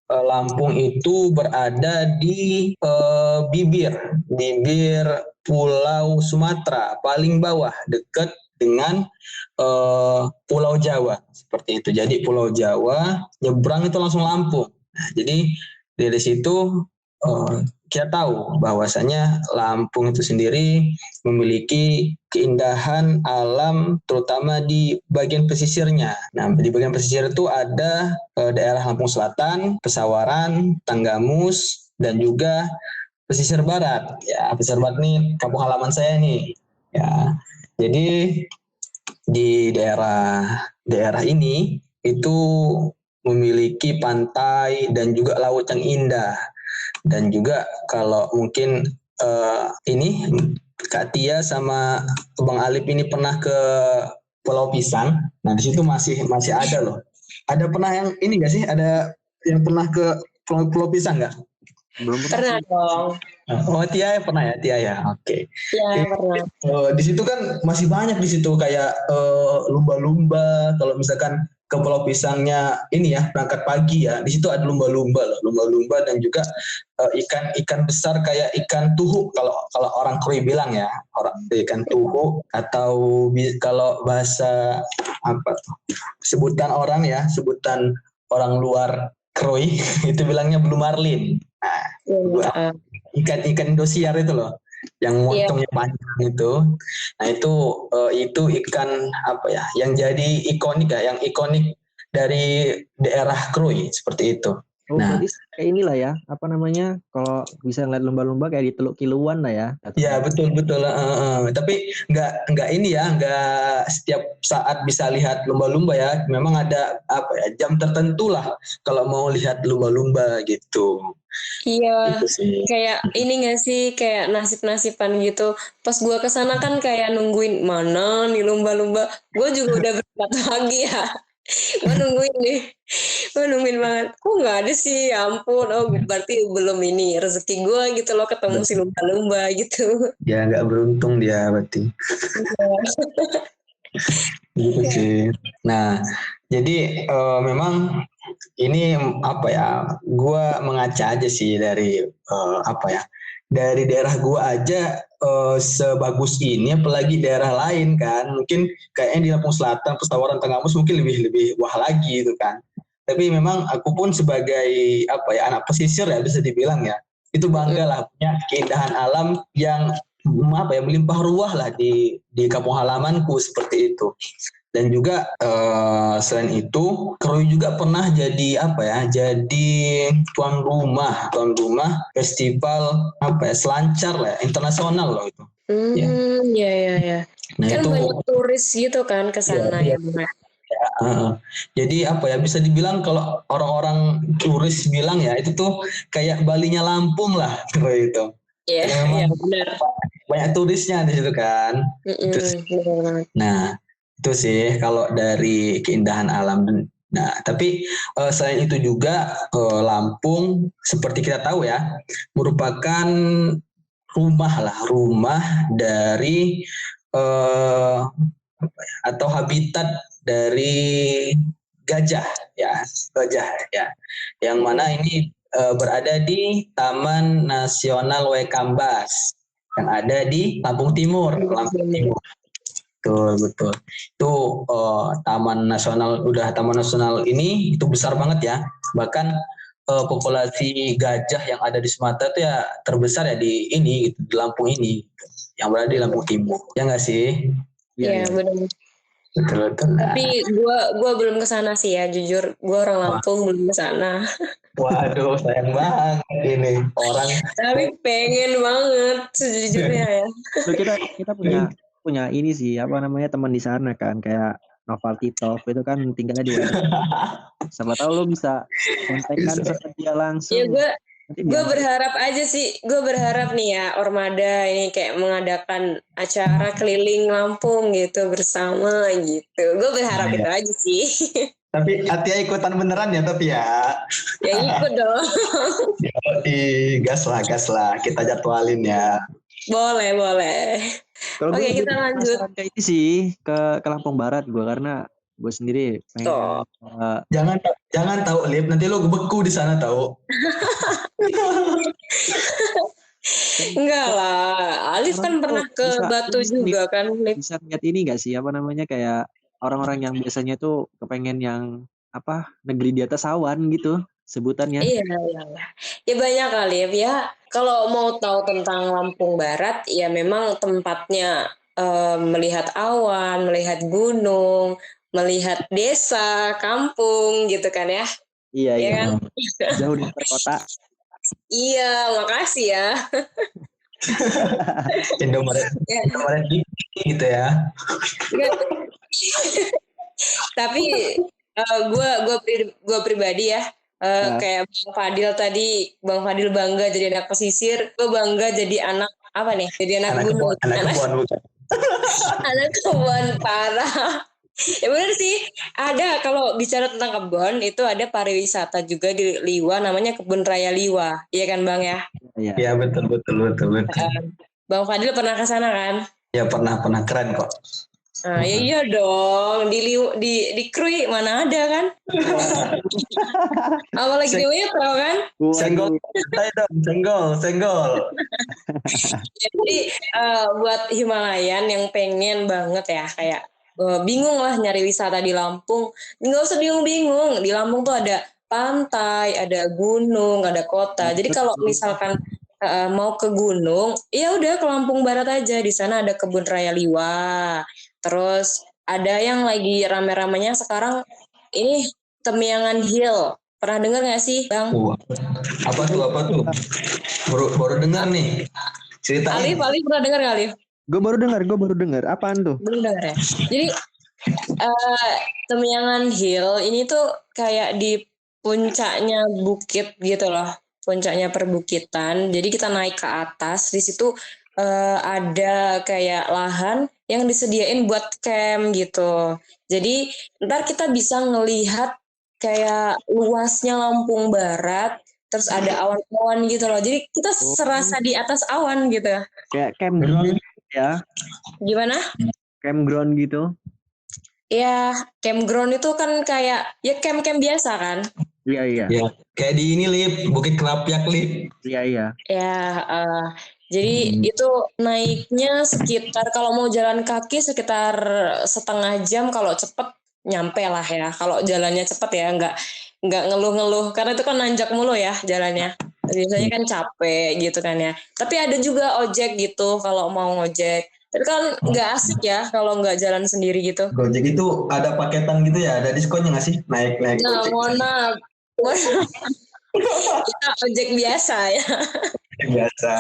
Lampung itu berada di bibir Pulau Sumatera paling bawah, dekat dengan Pulau Jawa seperti itu. Jadi Pulau Jawa nyebrang itu langsung Lampung. Nah, jadi dari situ kita tahu bahwasanya Lampung itu sendiri memiliki keindahan alam terutama di bagian pesisirnya. Nah, di bagian pesisir itu ada daerah Lampung Selatan, Pesawaran, Tanggamus, dan juga pesisir barat. Ya, pesisir barat ini kampung halaman saya nih. Ya, jadi di daerah ini itu memiliki pantai dan juga laut yang indah. Dan juga kalau mungkin ini Kak Tia sama Bang Alip ini pernah ke Pulau Pisang. Nah, di situ masih ada loh. Ada pernah yang ini nggak sih? Ada yang pernah ke Pulau Pisang nggak? Belum pernah dong. Oh, Tia pernah ya, Tia ya. Oke. Iya, pernah. Di situ kan masih banyak di situ kayak lumba-lumba. Kalau misalkan ke Pulau Pisangnya ini ya, berangkat pagi ya. Di situ ada lumba-lumba loh, lumba-lumba dan juga ikan-ikan besar kayak ikan tuhu kalau orang Krui bilang ya, orang ikan tuhu atau kalau bahasa apa tuh? Sebutan orang ya, sebutan orang luar Krui itu bilangnya blue marlin. Nah, ikan-ikan Indosiar itu loh, yang motongnya panjang itu. Nah itu ikan apa ya, yang jadi ikonik ya, yang ikonik dari daerah Krui seperti itu. Oh, Nah, berarti kayak inilah ya, apa namanya? Kalau bisa ngeliat lumba-lumba kayak di Teluk Kiluan lah ya. ya betul. Tapi nggak ini ya, nggak setiap saat bisa lihat lumba-lumba ya. Memang ada apa ya, jam tertentu lah kalau mau lihat lumba-lumba gitu. Iya, Gitu sih. kayak ini gak sih, kayak nasib-nasiban gitu. Pas gua kesana kan kayak nungguin mana nih lumba-lumba. Gue juga udah berangkat pagi ya. Gue nungguin banget. Kok nggak ada sih, ya ampun. Oh berarti belum ini rezeki gue gitu loh, ketemu si lumba-lumba gitu. Ya nggak beruntung dia berarti. Gitu sih. Nah, jadi memang ini apa ya? Gua mengaca aja sih dari apa ya? Dari daerah gua aja sebagus ini, apalagi daerah lain kan. Mungkin kayaknya di Lampung Selatan, Pesawaran Tengahmus mungkin lebih wah lagi gitu kan. Tapi memang aku pun sebagai apa ya, anak pesisir ya bisa dibilang ya, itu bangga lah punya keindahan alam yang apa ya, melimpah ruah lah di kampung halamanku seperti itu. Dan juga selain itu Krui juga pernah jadi apa ya, jadi tuan rumah festival apa ya, selancar lah ya, internasional loh itu. Ya. Nah Kan itu banyak turis gitu kan ke sana ya. jadi apa ya, bisa dibilang kalau orang-orang turis bilang ya, itu tuh kayak Balinya Lampung lah Krui itu. Iya, benar. Banyak turisnya di situ kan. Nah, itu sih kalau dari keindahan alam. Nah, tapi selain itu juga Lampung seperti kita tahu ya, merupakan rumah dari atau habitat dari gajah ya. Yang mana ini berada di Taman Nasional Waikambas yang ada di Lampung Timur. Betul. Itu taman nasional ini itu besar banget ya. Bahkan populasi gajah yang ada di Sumatera itu ya terbesar ya di ini gitu, di Lampung ini, yang berada di Lampung Timur. Ya nggak sih? Iya, benar. Betul. Tapi gue belum kesana sih ya, jujur. Gue orang Lampung, belum kesana. Waduh, sayang banget ini orang. Tapi pengen banget sejujurnya ya. So, kita punya ini sih, apa namanya, teman di sana kan, kayak Noval Titov itu kan tinggalnya di Wadas. Siapa tahu lo bisa kontakkan sama dia langsung. Ya gue berharap aja sih, gue berharap nih ya Ormada ini kayak mengadakan acara keliling Lampung gitu bersama gitu. Gue berharap itu aja sih. Tapi Atia ikutan beneran ya, tapi ya. Ya ikut dong. Gas lah, kita jadwalin ya. Boleh. Oke, kita lanjut. Kayak ini sih ke Lampung Barat gue, karena gue sendiri pengen. Jangan tahu Lip, nanti lo beku di sana tahu. Enggak lah, Alif kan pernah ke Batu juga kan, Lip. Bisa lihat ini nggak sih, apa namanya, kayak orang-orang yang biasanya tuh kepengen yang apa, negeri di atas awan gitu sebutannya. Iya. Ya banyak kali ya. Kalau mau tahu tentang Lampung Barat, ya memang tempatnya melihat awan, melihat gunung, melihat desa, kampung gitu kan ya. Iya. Kan? Jauh dari kota. Iya, makasih ya. Indomaret gitu ya. Tapi gue pribadi ya, kayak Bang Fadil tadi, Bang Fadil bangga jadi anak pesisir, gue bangga jadi anak apa nih? Jadi anak gunung. Anak kebun parah. Ya benar sih, ada kalau bicara tentang kebun itu ada pariwisata juga di Liwa, namanya Kebun Raya Liwa, iya kan Bang ya? Iya betul. Bang Fadil pernah ke sana kan? Ya pernah keren kok. Nah, ya iya dong, di Krui mana ada kan? Apalagi di Metro kan? Senggol, saya dong, senggol. Jadi buat Himalayan yang pengen banget ya kayak bingung lah nyari wisata di Lampung, nggak usah bingung-bingung. Di Lampung tuh ada pantai, ada gunung, ada kota. Jadi kalau misalkan mau ke gunung, ya udah ke Lampung Barat aja. Di sana ada Kebun Raya Liwa. Terus ada yang lagi rame-ramenya sekarang ini Temiangan Hill. Pernah dengar nggak sih, Bang? Apa tuh? Baru dengar nih. Ceritain. Alif pernah dengar nggak, Alif? Gue baru dengar. Apaan tuh? Belum dengar ya. Jadi Temiangan Hill ini tuh kayak di puncaknya bukit gitu loh, puncaknya perbukitan. Jadi kita naik ke atas, di situ ada kayak lahan yang disediain buat camp gitu. Jadi ntar kita bisa ngelihat kayak luasnya Lampung Barat, terus ada awan-awan gitu loh. Jadi kita serasa di atas awan gitu. Kayak campground ya. Gimana? Campground gitu. Ya, campground itu kan kayak ya camp-camp biasa kan. Iya. Ya, kayak di ini Lip, Bukit Kelapiak Lip. Iya. Ya, jadi itu naiknya sekitar kalau mau jalan kaki sekitar setengah jam, kalau cepet nyampe lah ya. Kalau jalannya cepet ya nggak ngeluh-ngeluh karena itu kan nanjak mulu ya jalannya. Biasanya kan capek gitu kan ya. Tapi ada juga ojek gitu kalau mau ngojek. Tapi kan nggak asik ya kalau nggak jalan sendiri gitu. Gojek itu ada paketan gitu ya, ada diskonnya nggak sih? Naik Nah, Gojek. mohon maaf. Kita ojek biasa ya. Biasa.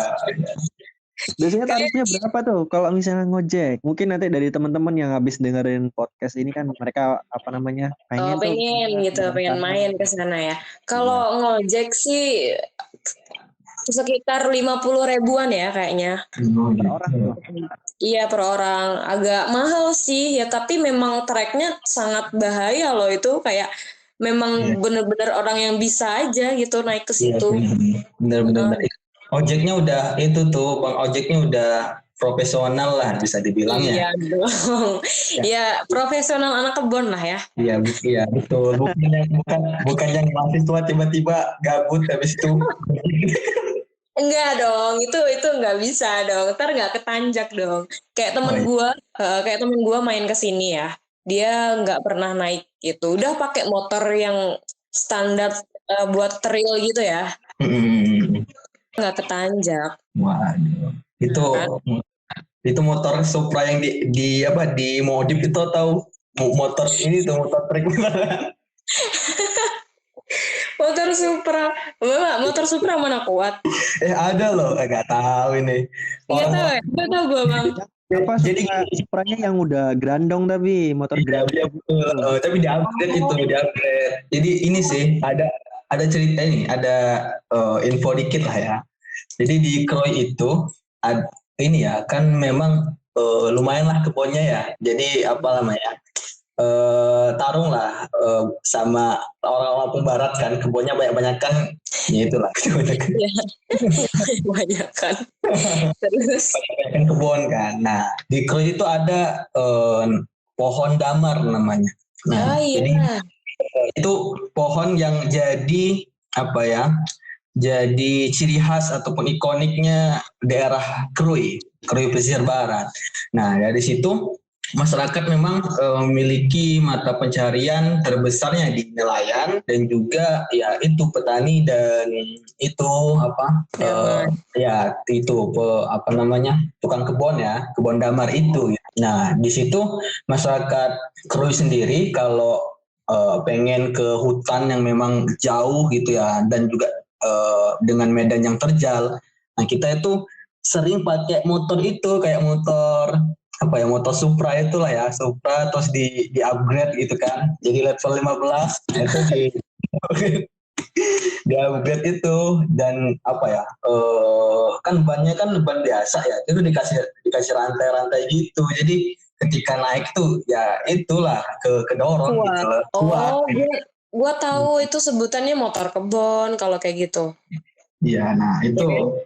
Biasanya tarifnya berapa tuh kalau misalnya ngojek? Mungkin nanti dari teman-teman yang habis dengerin podcast ini kan mereka pengen main ke sana ya. Kalau ngojek sih sekitar 50 ribuan ya kayaknya. Per orang tuh. Iya, per orang. Agak mahal sih ya, tapi memang treknya sangat bahaya loh, itu kayak memang bener-bener orang yang bisa aja gitu naik ke situ. Bener-bener. Ojeknya udah itu tuh, Bang Ojeknya udah profesional lah bisa dibilang ya. Iya dong. Ya, profesional anak kebon lah ya. Iya betul. Bukan yang mahasiswa tiba-tiba gabut habis itu. Enggak dong, itu nggak bisa dong. Ntar nggak ketanjak dong. Kayak temen gua main ke sini ya. Dia nggak pernah naik itu. Udah pakai motor yang standar buat trail gitu ya. Nggak ketanjak. Waduh. Itu motor Supra yang di modif itu atau motor ini tuh motor trek. Motor Supra mana kuat? Ada loh, nggak tahu ini. Nggak tahu gue, Bang. Apa jadi Supranya yang udah grandong tapi motor grandong. Tapi di-upgrade. Jadi ini sih ada cerita ini, ada info dikit lah ya. Jadi di Krui itu ini ya kan memang lumayan lah kebunnya ya. Jadi apa namanya? Tarung lah sama orang Lampung Barat kan, kebunnya banyak kan, ya itulah banyak kan. Terus banyak kebun kan. Nah di Krui itu ada pohon damar namanya. Nah jadi itu pohon yang jadi apa ya? Jadi ciri khas ataupun ikoniknya daerah Krui pesisir barat. Nah dari situ masyarakat memang memiliki mata pencarian terbesarnya di nelayan dan juga ya itu petani dan itu tukang kebun ya, kebun damar itu. Nah di situ masyarakat Krui sendiri kalau pengen ke hutan yang memang jauh gitu ya dan juga dengan medan yang terjal, nah kita itu sering pakai motor itu kayak motor Supra itulah ya, Supra terus di upgrade gitu kan, jadi level 15 itu di upgrade itu dan kan bannya kan ban biasa ya, itu dikasih rantai-rantai gitu, jadi ketika naik tuh ya itulah kedorong kuat. Gitu. Kuat. Gua tahu itu sebutannya motor kebon kalau kayak gitu. Iya, nah itu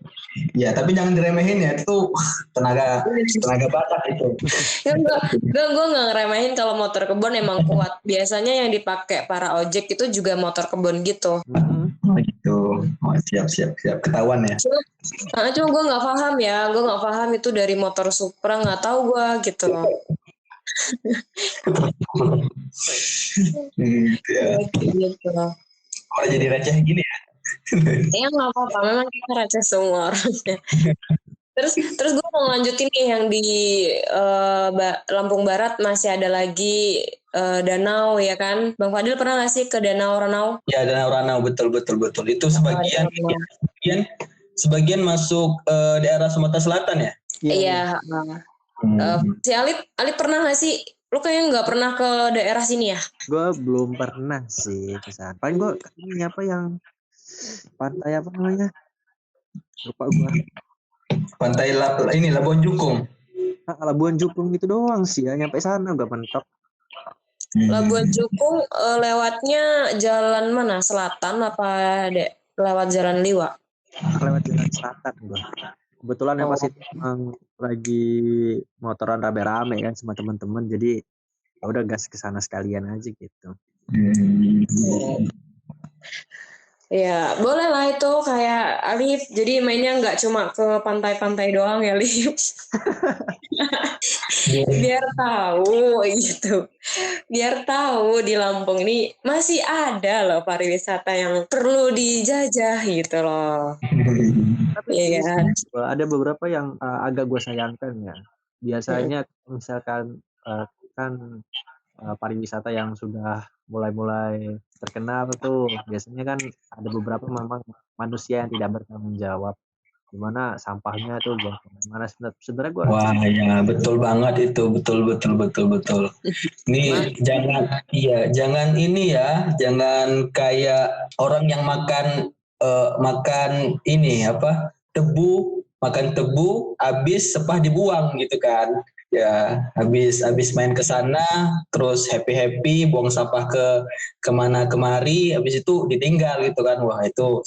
ya, tapi jangan diremehin ya, itu tenaga bakat itu. Gue nggak ngeremehin kalau motor kebun emang kuat. Biasanya yang dipakai para ojek itu juga motor kebun gitu. Oh gitu. Oh, siap ketahuan ya. Cuma gue nggak paham ya, gue nggak paham itu dari motor Supra, nggak tahu gue gitu loh. Gitu loh. Kalau jadi receh gini ya. Ya nggak apa-apa, memang kita receh semua orangnya. Terus gue mau lanjutin nih yang di Lampung Barat masih ada lagi danau ya kan. Bang Fadil pernah nggak sih ke Danau Ranau? Ya, Danau Ranau, betul. Itu sebagian masuk daerah Sumatera Selatan ya? Iya. Si Alip pernah nggak sih? Lu kayaknya nggak pernah ke daerah sini ya? Gue belum pernah sih ke sana. Paling gue ini apa yang pantai apa namanya? Lupa gue. Pantai Labuan Jukung. Labuan Jukung itu doang sih ya. Nyampe sana udah mentok. Labuan Jukung lewatnya jalan mana? Selatan apa lewat jalan Liwa? Lewat jalan selatan gue. Kebetulan ya pas itu emang lagi motoran rame-rame kan sama teman-teman, jadi udah gas ke sana sekalian aja gitu. Ya boleh lah itu kayak Alif, jadi mainnya nggak cuma ke pantai-pantai doang ya Alif. Biar tahu gitu, biar tahu di Lampung ini masih ada loh pariwisata yang perlu dijajah gitu loh. Tapi Iya. ada beberapa yang agak gue sayangkan ya. Biasanya misalkan kan pariwisata yang sudah mulai terkenal tuh biasanya kan ada beberapa memang manusia yang tidak bertanggung jawab, dimana sampahnya tuh buang kemana-mana. Sebenarnya gue Wah ya, betul banget itu, betul. Ini jangan ini ya, jangan kayak orang yang makan ini apa, makan tebu habis sepah dibuang gitu kan. Ya, habis main ke sana terus happy buang sampah ke kemana kemari, habis itu ditinggal gitu kan. Wah, itu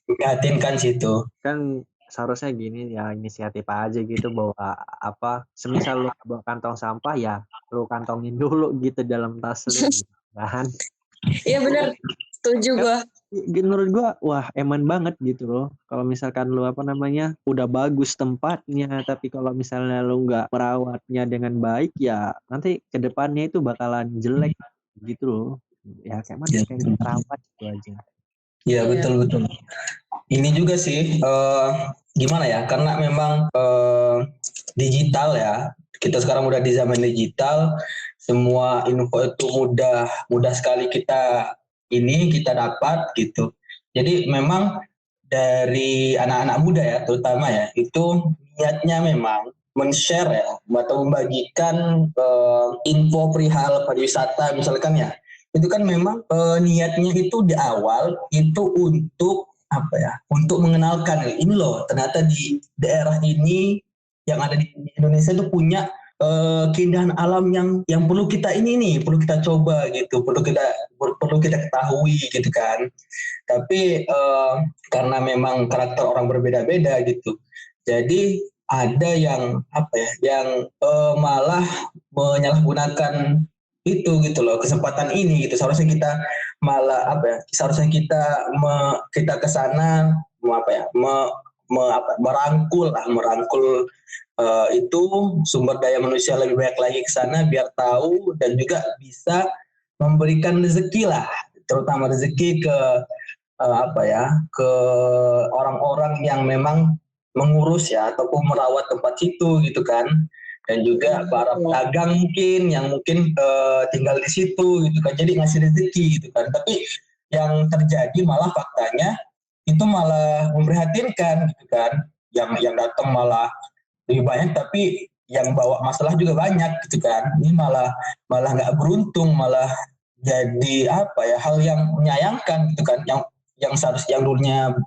prihatinkan situ. kan seharusnya gini ya, inisiatif aja gitu, bahwa apa, semisal lu bawa kantong sampah ya lu kantongin dulu gitu dalam tas lu gitu kan. Iya benar, setuju gue. Menurut gua wah eman banget gitu loh kalau misalkan lu apa namanya udah bagus tempatnya, tapi kalau misalnya lu nggak merawatnya dengan baik ya nanti kedepannya itu bakalan jelek gitu loh ya. Kayak mana kayak merawat gitu aja. Iya, betul. Ini juga sih gimana ya, karena memang digital ya, kita sekarang udah di zaman digital, semua info itu mudah sekali kita dapat gitu. Jadi memang dari anak-anak muda ya terutama ya, itu niatnya memang men-share ya atau membagikan info perihal pariwisata misalkan ya, itu kan memang niatnya itu di awal itu untuk mengenalkan ini loh, ternyata di daerah ini yang ada di Indonesia itu punya keindahan alam yang perlu kita perlu kita coba gitu, perlu kita ketahui gitu kan. Tapi karena memang karakter orang berbeda-beda gitu, jadi ada yang yang malah menyalahgunakan itu gitu loh, kesempatan ini gitu. Seharusnya kita malah seharusnya kita ke sana merangkul itu sumber daya manusia lebih banyak lagi ke sana, biar tahu dan juga bisa memberikan rezeki lah, terutama rezeki ke ke orang-orang yang memang mengurus ya ataupun merawat tempat situ gitu kan. Dan juga para pedagang yang mungkin tinggal di situ gitu kan, jadi ngasih rezeki gitu kan. Tapi yang terjadi malah faktanya itu malah memprihatinkan gitu kan, yang datang malah lebih banyak tapi yang bawa masalah juga banyak gitu kan. Ini malah nggak beruntung, malah jadi hal yang menyayangkan gitu kan, yang dulunya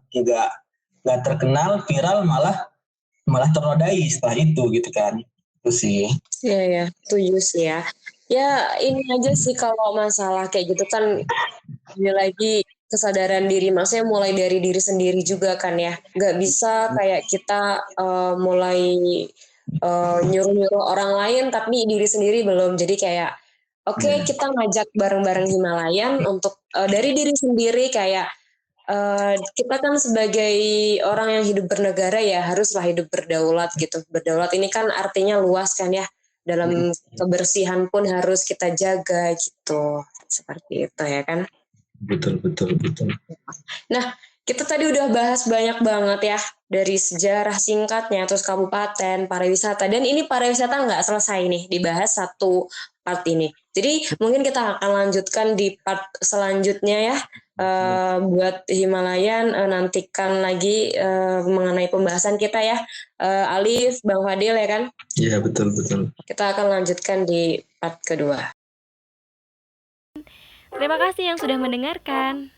nggak terkenal viral malah ternodai setelah itu gitu kan. Itu sih. Iya, setuju sih ya. Ya ini aja sih kalau masalah kayak gitu kan, lagi kesadaran diri, maksudnya mulai dari diri sendiri juga kan ya. Nggak bisa kayak kita mulai nyuruh-nyuruh orang lain tapi diri sendiri belum. Jadi kayak oke, kita ngajak bareng-bareng Himalayan untuk dari diri sendiri kayak kita kan sebagai orang yang hidup bernegara ya haruslah hidup berdaulat gitu. Berdaulat ini kan artinya luas kan ya. Dalam kebersihan pun harus kita jaga gitu. Seperti itu ya kan. Betul. Nah, kita tadi udah bahas banyak banget ya dari sejarah singkatnya, terus kabupaten, pariwisata. Dan ini pariwisata nggak selesai nih dibahas satu part ini. Jadi mungkin kita akan lanjutkan di part selanjutnya ya. Buat Himalayan nantikan lagi mengenai pembahasan kita ya. Alif, Bang Fadil ya kan? Iya, betul. Kita akan lanjutkan di part kedua. Terima kasih yang sudah mendengarkan.